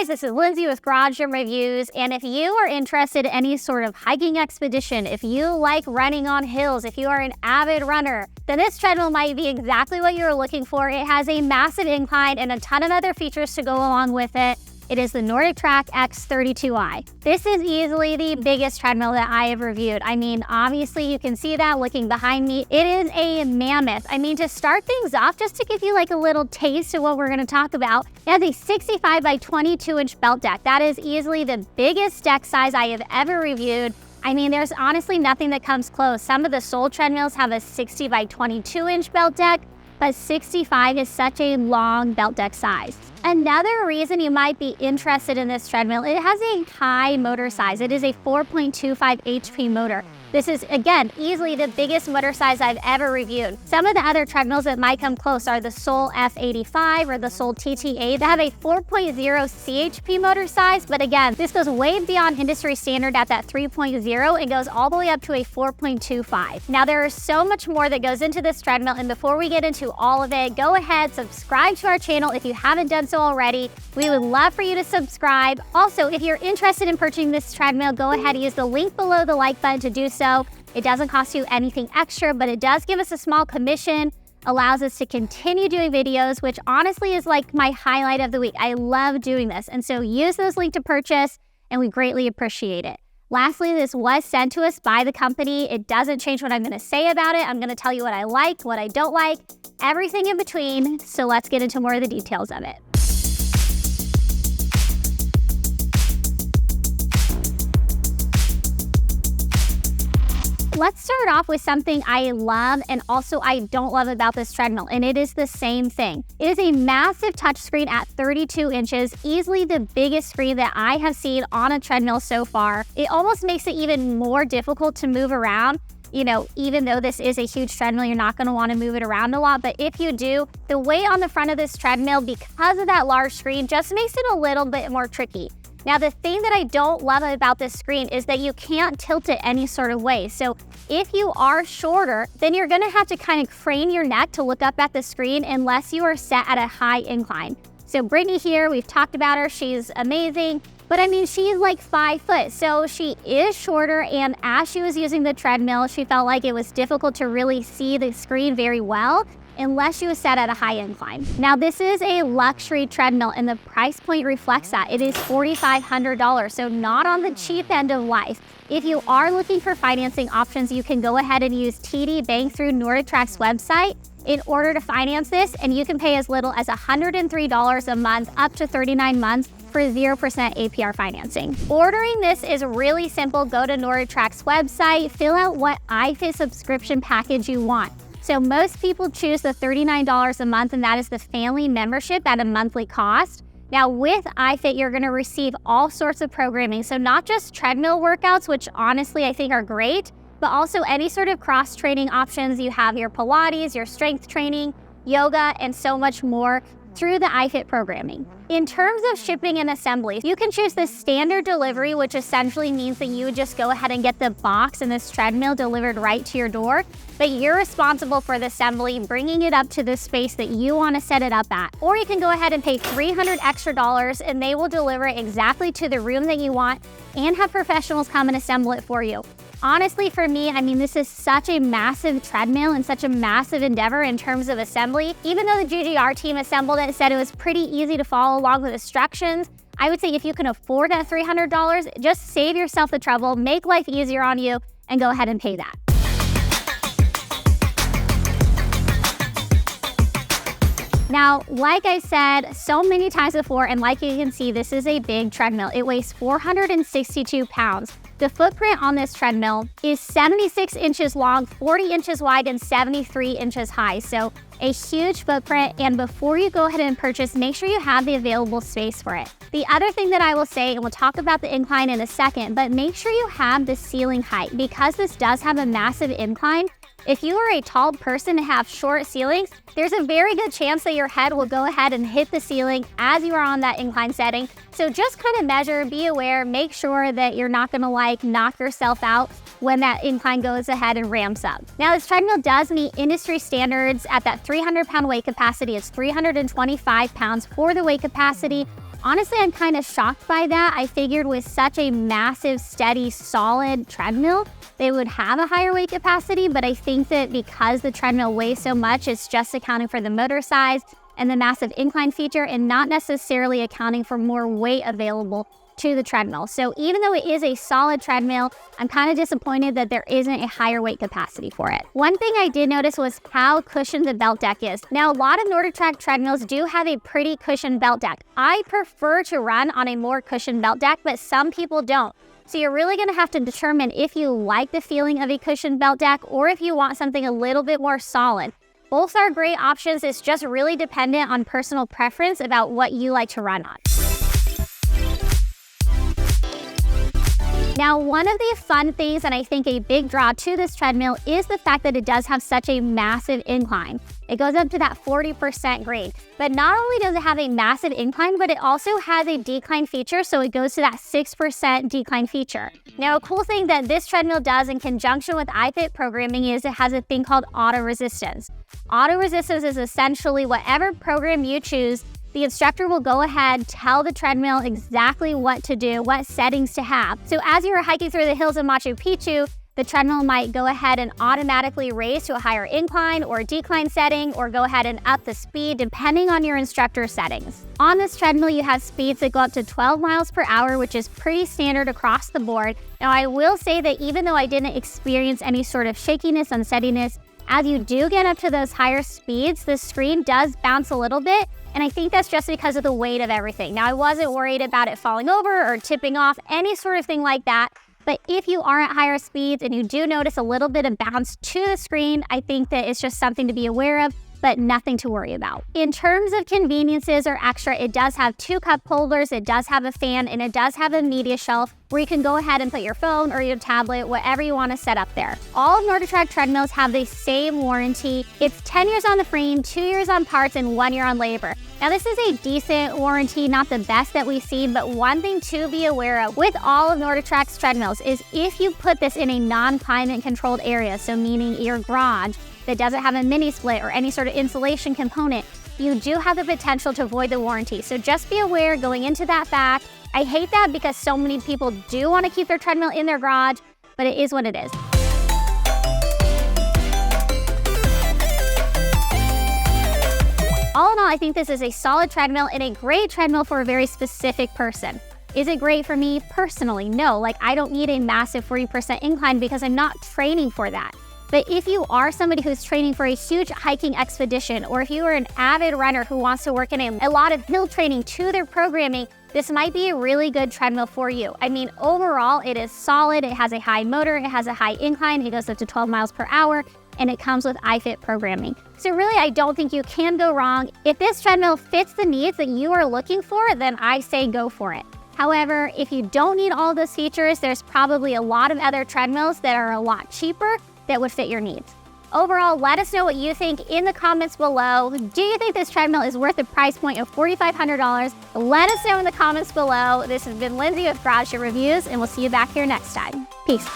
guys, this is Lindsay with Garage Gym Reviews, and if you are interested in any sort of hiking expedition, if you like running on hills, if you are an avid runner, then this treadmill might be exactly what you're looking for. It has a massive incline and a ton of other features to go along with it. It is the NordicTrack X32i. This is easily the biggest treadmill that I have reviewed. I mean, obviously you can see that looking behind me. It is a mammoth. I mean, to start things off, just to give you like a little taste of what we're gonna talk about, it has a 65 by 22 inch belt deck. That is easily the biggest deck size I have ever reviewed. I mean, there's honestly nothing that comes close. Some of the Solid treadmills have a 60 by 22 inch belt deck, but 65 is such a long belt deck size. Another reason you might be interested in this treadmill, it has a high motor size. It is a 4.25 HP motor. This is, again, easily the biggest motor size I've ever reviewed. Some of the other treadmills that might come close are the Sol F85 or the Sol TTA that have a 4.0 CHP motor size, but again, this goes way beyond industry standard at that 3.0 and goes all the way up to a 4.25. Now, there is so much more that goes into this treadmill, and before we get into all of it, go ahead, subscribe to our channel if you haven't done so already. We would love for you to subscribe. Also, if you're interested in purchasing this treadmill, go ahead and use the link below the like button to do so. It doesn't cost you anything extra, but it does give us a small commission, allows us to continue doing videos, which honestly is like my highlight of the week. I love doing this. And so use those links to purchase, and we greatly appreciate it. Lastly, this was sent to us by the company. It doesn't change what I'm going to say about it. I'm going to tell you what I like, what I don't like, everything in between. So let's get into more of the details of it. Let's start off with something I love and also I don't love about this treadmill, and it is the same thing. It is a massive touchscreen at 32 inches, easily the biggest screen that I have seen on a treadmill so far. It almost makes it even more difficult to move around. You know, even though this is a huge treadmill, you're not going to want to move it around a lot. But if you do, the weight on the front of this treadmill, because of that large screen, just makes it a little bit more tricky. Now, the thing that I don't love about this screen is that you can't tilt it any sort of way. So if you are shorter, then you're gonna have to kind of crane your neck to look up at the screen unless you are set at a high incline. So Brittany here, we've talked about her, she's amazing. But I mean, she's like 5 foot, so she is shorter, and as she was using the treadmill, she felt like it was difficult to really see the screen very well unless she was set at a high incline. Now, this is a luxury treadmill, and the price point reflects that. It is $4,500, so not on the cheap end of life. If you are looking for financing options, you can go ahead and use TD Bank through NordicTrack's website in order to finance this, and you can pay as little as $103 a month up to 39 months for 0% APR financing. Ordering this is really simple. Go to NordicTrack's website, fill out what iFit subscription package you want. So most people choose the $39 a month, and that is the family membership at a monthly cost. Now with iFit, you're gonna receive all sorts of programming. So not just treadmill workouts, which honestly I think are great, but also any sort of cross-training options. You have your Pilates, your strength training, yoga, and so much more through the iFit programming. In terms of shipping and assembly, you can choose the standard delivery, which essentially means that you would just go ahead and get the box and this treadmill delivered right to your door, but you're responsible for the assembly, bringing it up to the space that you want to set it up at. Or you can go ahead and pay $300 extra and they will deliver it exactly to the room that you want and have professionals come and assemble it for you. Honestly, for me, I mean, this is such a massive treadmill and such a massive endeavor in terms of assembly. Even though the GGR team assembled it and said it was pretty easy to follow along with instructions, I would say if you can afford that $300, just save yourself the trouble, make life easier on you, and go ahead and pay that. Now, like I said so many times before, and like you can see, this is a big treadmill. It weighs 462 pounds. The footprint on this treadmill is 76 inches long, 40 inches wide, and 73 inches high. So a huge footprint, and before you go ahead and purchase, make sure you have the available space for it. The other thing that I will say, and we'll talk about the incline in a second, but make sure you have the ceiling height, because this does have a massive incline. If you are a tall person and have short ceilings, there's a very good chance that your head will go ahead and hit the ceiling as you are on that incline setting. So just kind of measure, be aware, make sure that you're not gonna like knock yourself out when that incline goes ahead and ramps up. Now, this treadmill does meet industry standards at that 300-pound weight capacity. It's 325 pounds for the weight capacity. Honestly, I'm kind of shocked by that. I figured with such a massive, steady, solid treadmill, they would have a higher weight capacity, but I think that because the treadmill weighs so much, it's just accounting for the motor size and the massive incline feature and not necessarily accounting for more weight available to the treadmill. So even though it is a solid treadmill, I'm kind of disappointed that there isn't a higher weight capacity for it. One thing I did notice was how cushioned the belt deck is. Now, a lot of NordicTrack treadmills do have a pretty cushioned belt deck. I prefer to run on a more cushioned belt deck, but some people don't. So you're really gonna have to determine if you like the feeling of a cushioned belt deck or if you want something a little bit more solid. Both are great options. It's just really dependent on personal preference about what you like to run on. Now, one of the fun things, and I think a big draw to this treadmill, is the fact that it does have such a massive incline. It goes up to that 40% grade. But not only does it have a massive incline, but it also has a decline feature, so it goes to that 6% decline feature. Now, a cool thing that this treadmill does in conjunction with iFit programming is it has a thing called auto resistance. Auto resistance is essentially whatever program you choose, the instructor will go ahead, tell the treadmill exactly what to do, what settings to have. So as you are hiking through the hills of Machu Picchu, the treadmill might go ahead and automatically raise to a higher incline or decline setting, or go ahead and up the speed depending on your instructor settings. On this treadmill, you have speeds that go up to 12 miles per hour, which is pretty standard across the board. Now, I will say that even though I didn't experience any sort of shakiness, unsteadiness, as you do get up to those higher speeds, the screen does bounce a little bit, and I think that's just because of the weight of everything. Now, I wasn't worried about it falling over or tipping off, any sort of thing like that. But if you are at higher speeds and you do notice a little bit of bounce to the screen, I think that it's just something to be aware of, but nothing to worry about. In terms of conveniences or extra, it does have 2 cup holders, it does have a fan, and it does have a media shelf where you can go ahead and put your phone or your tablet, whatever you want to set up there. All of NordicTrack treadmills have the same warranty. It's 10 years on the frame, 2 years on parts, and 1 year on labor. Now, this is a decent warranty, not the best that we've seen, but one thing to be aware of with all of NordicTrack's treadmills is if you put this in a non-climate controlled area, so meaning your garage, that doesn't have a mini split or any sort of insulation component, you do have the potential to void the warranty. So just be aware going into that fact. I hate that because so many people do want to keep their treadmill in their garage, but it is what it is. All in all, I think this is a solid treadmill and a great treadmill for a very specific person. Is it great for me personally? No, like I don't need a massive 40% incline because I'm not training for that. But if you are somebody who's training for a huge hiking expedition, or if you are an avid runner who wants to work in a lot of hill training to their programming, this might be a really good treadmill for you. I mean, overall, it is solid. It has a high motor. It has a high incline. It goes up to 12 miles per hour, and it comes with iFit programming. So really, I don't think you can go wrong. If this treadmill fits the needs that you are looking for, then I say go for it. However, if you don't need all those features, there's probably a lot of other treadmills that are a lot cheaper that would fit your needs. Overall, let us know what you think in the comments below. Do you think this treadmill is worth the price point of $4,500? Let us know in the comments below. This has been Lindsay with Garage Reviews, and we'll see you back here next time. Peace.